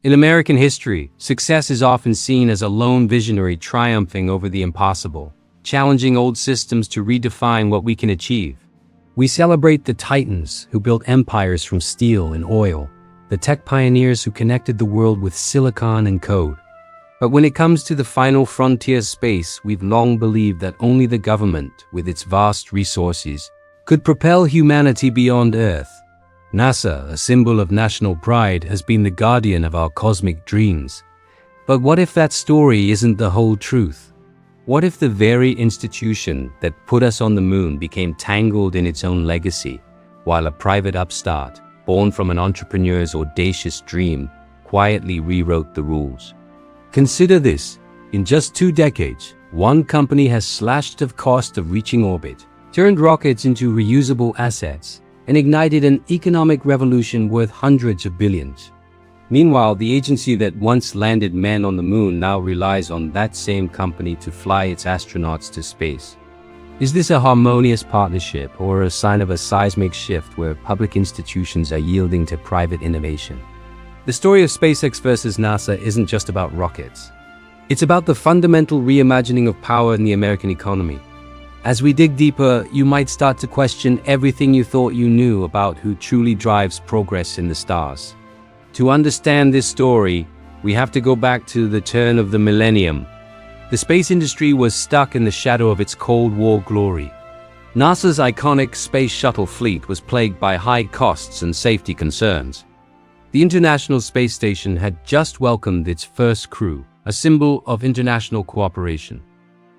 In American history, success is often seen as a lone visionary triumphing over the impossible, challenging old systems to redefine what we can achieve. We celebrate the titans who built empires from steel and oil, the tech pioneers who connected the world with silicon and code. But when it comes to the final frontier space, we've long believed that only the government, with its vast resources, could propel humanity beyond Earth. NASA, a symbol of national pride, has been the guardian of our cosmic dreams. But what if that story isn't the whole truth? What if the very institution that put us on the moon became tangled in its own legacy, while a private upstart, born from an entrepreneur's audacious dream, quietly rewrote the rules? Consider this. In just 2 decades, one company has slashed the cost of reaching orbit, turned rockets into reusable assets, and ignited an economic revolution worth hundreds of billions. Meanwhile, the agency that once landed men on the moon now relies on that same company to fly its astronauts to space. Is this a harmonious partnership or a sign of a seismic shift where public institutions are yielding to private innovation? The story of SpaceX versus NASA isn't just about rockets. It's about the fundamental reimagining of power in the American economy. As we dig deeper, you might start to question everything you thought you knew about who truly drives progress in the stars. To understand this story, we have to go back to the turn of the millennium. The space industry was stuck in the shadow of its Cold War glory. NASA's iconic Space Shuttle fleet was plagued by high costs and safety concerns. The International Space Station had just welcomed its first crew, a symbol of international cooperation.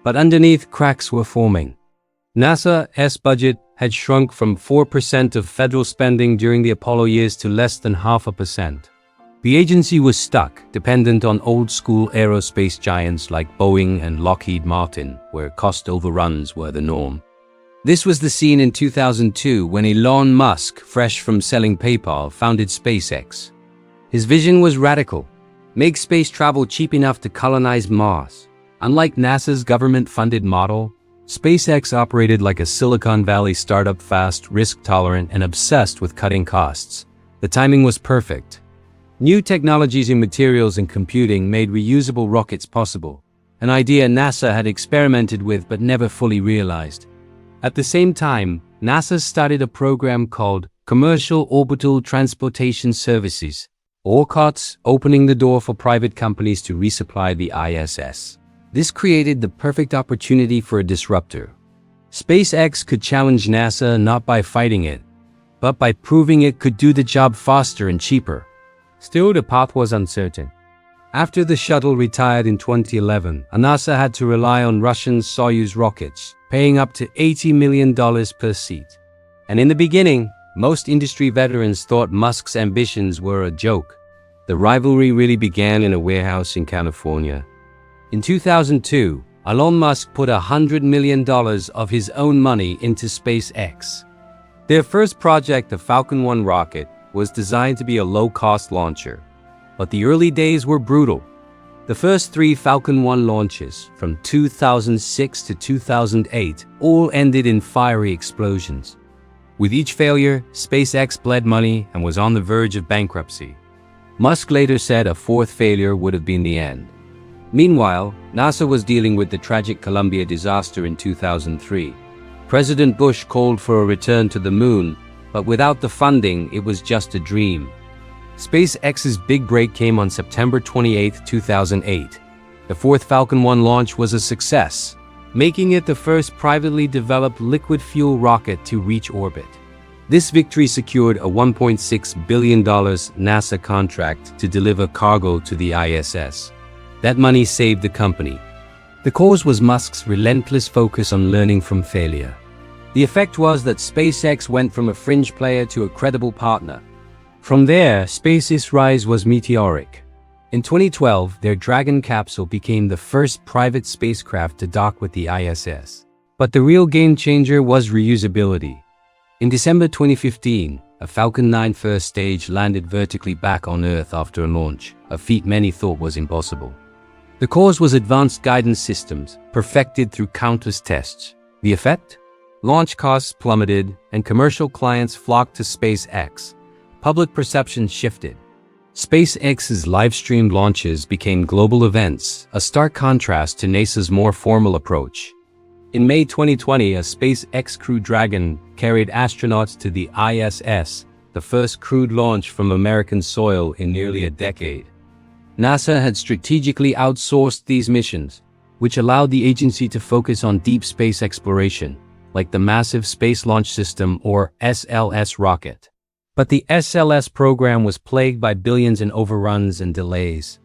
But underneath, cracks were forming. NASA's budget had shrunk from 4% of federal spending during the Apollo years to less than 0.5%. The agency was stuck, dependent on old-school aerospace giants like Boeing and Lockheed Martin, where cost overruns were the norm. This was the scene in 2002 when Elon Musk, fresh from selling PayPal, founded SpaceX. His vision was radical: make space travel cheap enough to colonize Mars. Unlike NASA's government-funded model, SpaceX operated like a Silicon Valley startup, fast, risk-tolerant, and obsessed with cutting costs. The timing was perfect. New technologies in materials and computing made reusable rockets possible, an idea NASA had experimented with but never fully realized. At the same time, NASA started a program called Commercial Orbital Transportation Services, or COTS, opening the door for private companies to resupply the ISS. This created the perfect opportunity for a disruptor. SpaceX could challenge NASA not by fighting it, but by proving it could do the job faster and cheaper. Still, the path was uncertain. After the shuttle retired in 2011, NASA had to rely on Russian Soyuz rockets, paying up to $80 million per seat. And in the beginning, most industry veterans thought Musk's ambitions were a joke. The rivalry really began in a warehouse in California. In 2002, Elon Musk put $100 million of his own money into SpaceX. Their first project, the Falcon 1 rocket, was designed to be a low-cost launcher. But the early days were brutal. The first 3 Falcon 1 launches, from 2006 to 2008, all ended in fiery explosions. With each failure, SpaceX bled money and was on the verge of bankruptcy. Musk later said a 4th failure would have been the end. Meanwhile, NASA was dealing with the tragic Columbia disaster in 2003. President Bush called for a return to the moon, but without the funding, it was just a dream. SpaceX's big break came on September 28, 2008. The 4th Falcon 1 launch was a success, making it the first privately developed liquid fuel rocket to reach orbit. This victory secured a $1.6 billion NASA contract to deliver cargo to the ISS. That money saved the company. The cause was Musk's relentless focus on learning from failure. The effect was that SpaceX went from a fringe player to a credible partner. From there, SpaceX's rise was meteoric. In 2012, their Dragon capsule became the first private spacecraft to dock with the ISS. But the real game changer was reusability. In December 2015, a Falcon 9 first stage landed vertically back on Earth after a launch, a feat many thought was impossible. The cause was advanced guidance systems, perfected through countless tests. The effect? Launch costs plummeted, and commercial clients flocked to SpaceX. Public perception shifted. SpaceX's live-streamed launches became global events, a stark contrast to NASA's more formal approach. In May 2020, a SpaceX Crew Dragon carried astronauts to the ISS, the first crewed launch from American soil in nearly a decade. NASA had strategically outsourced these missions, which allowed the agency to focus on deep space exploration, like the Massive Space Launch System or SLS rocket. But the SLS program was plagued by billions in overruns and delays.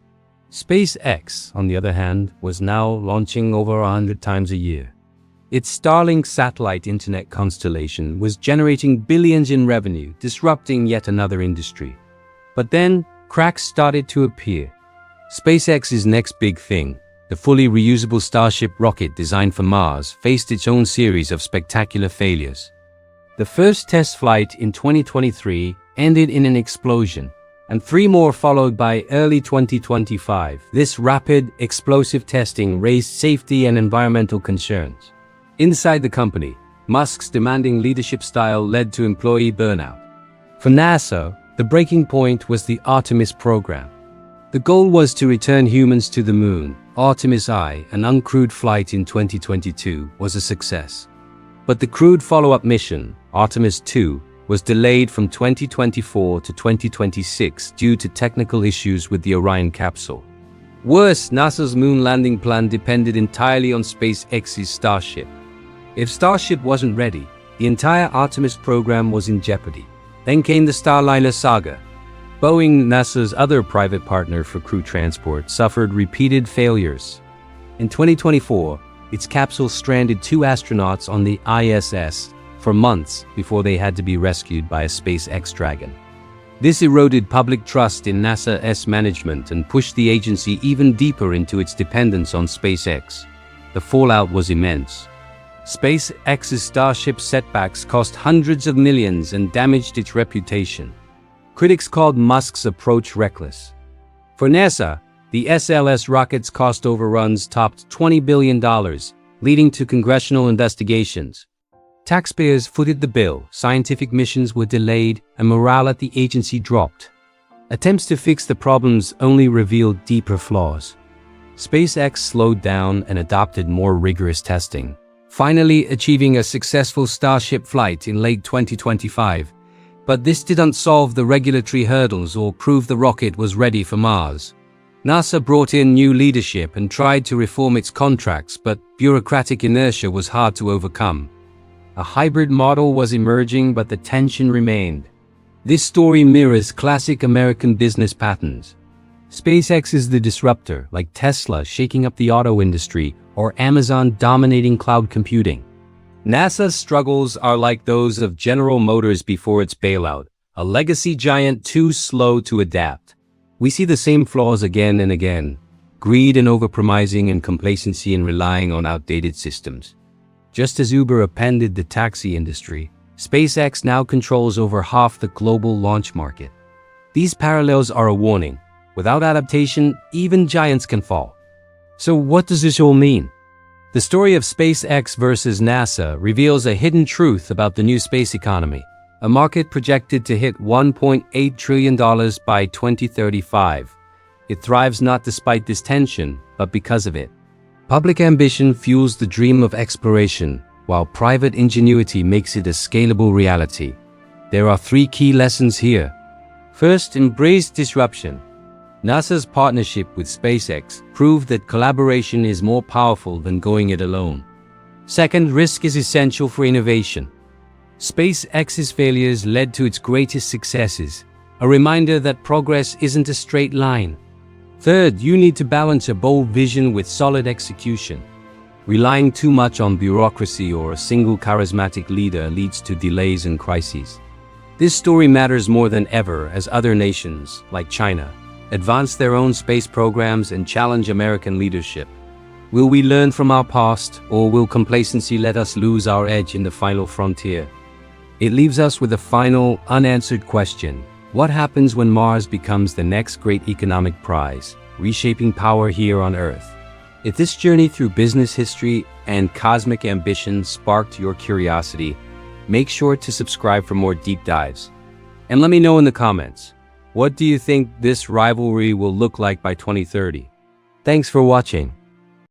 SpaceX, on the other hand, was now launching over 100 times a year. Its Starlink satellite internet constellation was generating billions in revenue, disrupting yet another industry. But then, cracks started to appear. SpaceX's next big thing, the fully reusable Starship rocket designed for Mars, faced its own series of spectacular failures. The first test flight in 2023 ended in an explosion, and 3 more followed by early 2025. This rapid, explosive testing raised safety and environmental concerns. Inside the company, Musk's demanding leadership style led to employee burnout. For NASA, the breaking point was the Artemis program. The goal was to return humans to the moon. Artemis I, an uncrewed flight in 2022, was a success. But the crewed follow-up mission, Artemis II, was delayed from 2024 to 2026 due to technical issues with the Orion capsule. Worse, NASA's moon landing plan depended entirely on SpaceX's Starship. If Starship wasn't ready, the entire Artemis program was in jeopardy. Then came the Starliner saga. Boeing, NASA's other private partner for crew transport, suffered repeated failures. In 2024, its capsule stranded 2 astronauts on the ISS for months before they had to be rescued by a SpaceX Dragon. This eroded public trust in NASA's management and pushed the agency even deeper into its dependence on SpaceX. The fallout was immense. SpaceX's Starship setbacks cost hundreds of millions and damaged its reputation. Critics called Musk's approach reckless. For NASA, the SLS rocket's cost overruns topped $20 billion, leading to congressional investigations. Taxpayers footed the bill, scientific missions were delayed, and morale at the agency dropped. Attempts to fix the problems only revealed deeper flaws. SpaceX slowed down and adopted more rigorous testing, finally achieving a successful Starship flight in late 2025. But this didn't solve the regulatory hurdles or prove the rocket was ready for Mars. NASA brought in new leadership and tried to reform its contracts, but bureaucratic inertia was hard to overcome. A hybrid model was emerging, but the tension remained. This story mirrors classic American business patterns. SpaceX is the disruptor, like Tesla shaking up the auto industry or Amazon dominating cloud computing. NASA's struggles are like those of General Motors before its bailout, a legacy giant too slow to adapt. We see the same flaws again and again: greed and overpromising and complacency in relying on outdated systems. Just as Uber upended the taxi industry, SpaceX now controls over half the global launch market. These parallels are a warning. Without adaptation, even giants can fall. So what does this all mean? The story of SpaceX versus NASA reveals a hidden truth about the new space economy, a market projected to hit $1.8 trillion by 2035. It thrives not despite this tension, but because of it. Public ambition fuels the dream of exploration, while private ingenuity makes it a scalable reality. There are 3 key lessons here. First, embrace disruption. NASA's partnership with SpaceX proved that collaboration is more powerful than going it alone. Second, risk is essential for innovation. SpaceX's failures led to its greatest successes, a reminder that progress isn't a straight line. Third, you need to balance a bold vision with solid execution. Relying too much on bureaucracy or a single charismatic leader leads to delays and crises. This story matters more than ever as other nations, like China, advance their own space programs and challenge American leadership. Will we learn from our past, or will complacency let us lose our edge in the final frontier? It leaves us with a final, unanswered question. What happens when Mars becomes the next great economic prize, reshaping power here on Earth? If this journey through business history and cosmic ambition sparked your curiosity, make sure to subscribe for more deep dives. And let me know in the comments, What do you think this rivalry will look like by 2030? Thanks for watching.